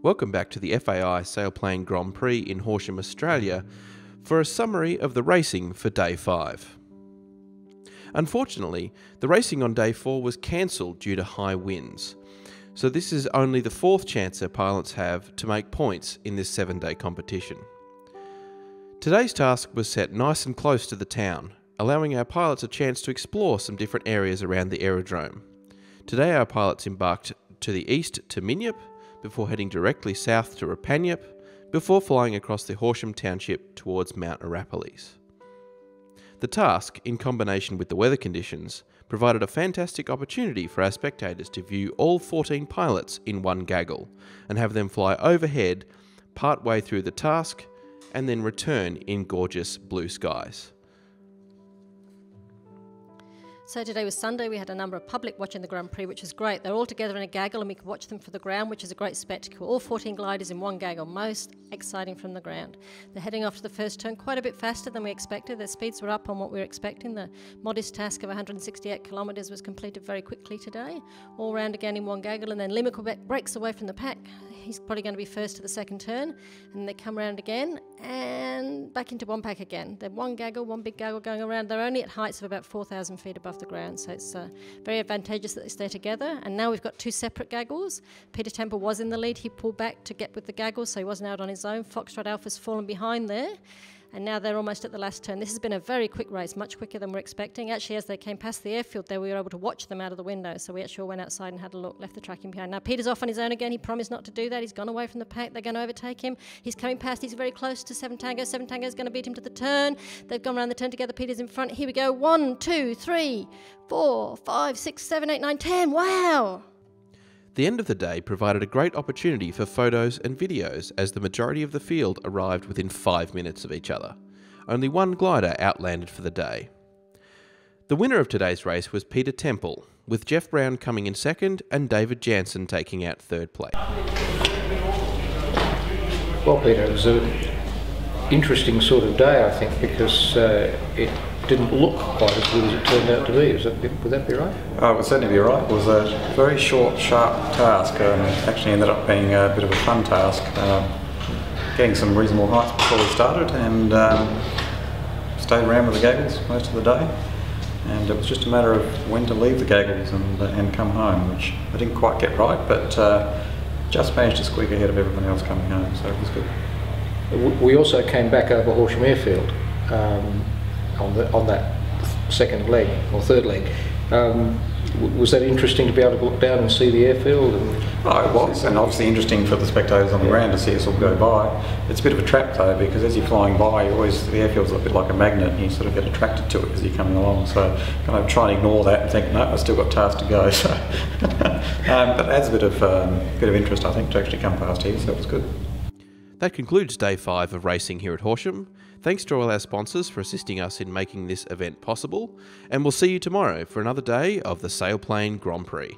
Welcome back to the FAI Sailplane Grand Prix in Horsham, Australia, for a summary of the racing for Day 5. Unfortunately, the racing on Day 4 was cancelled due to high winds, so this is only the fourth chance our pilots have to make points in this 7-day competition. Today's task was set nice and close to the town, allowing our pilots a chance to explore some different areas around the aerodrome. Today our pilots embarked to the east to Minyip, before heading directly south to Rapanyip, before flying across the Horsham township towards Mount Arapiles. The task, in combination with the weather conditions, provided a fantastic opportunity for our spectators to view all 14 pilots in one gaggle, and have them fly overhead part-way through the task, and then return in gorgeous blue skies. So today was Sunday. We had a number of public watching the Grand Prix, which was great. They're all together in a gaggle and we could watch them from the ground, which is a great spectacle. All 14 gliders in one gaggle, most exciting from the ground. They're heading off to the first turn quite a bit faster than we expected. Their speeds were up on what we were expecting. The modest task of 168 kilometres was completed very quickly today. All round again in one gaggle, and then Limerick breaks away from the pack. He's probably going to be first to the second turn, and they come round again and back into one pack again. They're one gaggle, one big gaggle going around. They're only at heights of about 4,000 feet above the ground, so it's very advantageous that they stay together. And now we've got two separate gaggles. Peter Temple was in the lead. He pulled back to get with the gaggle, so he wasn't out on his own. Foxtrot Alpha's fallen behind there. And now they're almost at the last turn. This has been a very quick race, much quicker than we're expecting. Actually, as they came past the airfield there, we were able to watch them out of the window. So we actually went outside and had a look, left the tracking behind. Now, Peter's off on his own again. He promised not to do that. He's gone away from the pack. They're going to overtake him. He's coming past. He's very close to 7 Tango. 7 Tango is going to beat him to the turn. They've gone around the turn together. Peter's in front. Here we go. 1, 2, 3, 4, 5, 6, 7, 8, 9, 10. Wow! The end of the day provided a great opportunity for photos and videos as the majority of the field arrived within 5 minutes of each other. Only one glider outlanded for the day. The winner of today's race was Peter Temple, with Jeff Brown coming in second and David Jansen taking out third place. Well, Peter, it was an interesting sort of day, I think, because it didn't look quite as good as it turned out to be. Would that be right? It would certainly be right. It was a very short, sharp task. Actually ended up being a bit of a fun task. Getting some reasonable heights before we started, and stayed around with the gaggles most of the day. And it was just a matter of when to leave the gaggles and come home, which I didn't quite get right, but just managed to squeak ahead of everyone else coming home, so it was good. We also came back over Horsham Airfield on that second leg, or third leg. Was that interesting to be able to look down and see the airfield? Oh, it was, and obviously interesting for the spectators on the ground to see us all go by. It's a bit of a trap though, because as you're flying by, the airfield's a bit like a magnet, and you sort of get attracted to it as you're coming along. So kind of try and ignore that and think, no, I've still got tasks to go. So, but it adds a bit of interest, I think, to actually come past here. So it was good. That concludes Day 5 of racing here at Horsham. Thanks to all our sponsors for assisting us in making this event possible, and we'll see you tomorrow for another day of the Sailplane Grand Prix.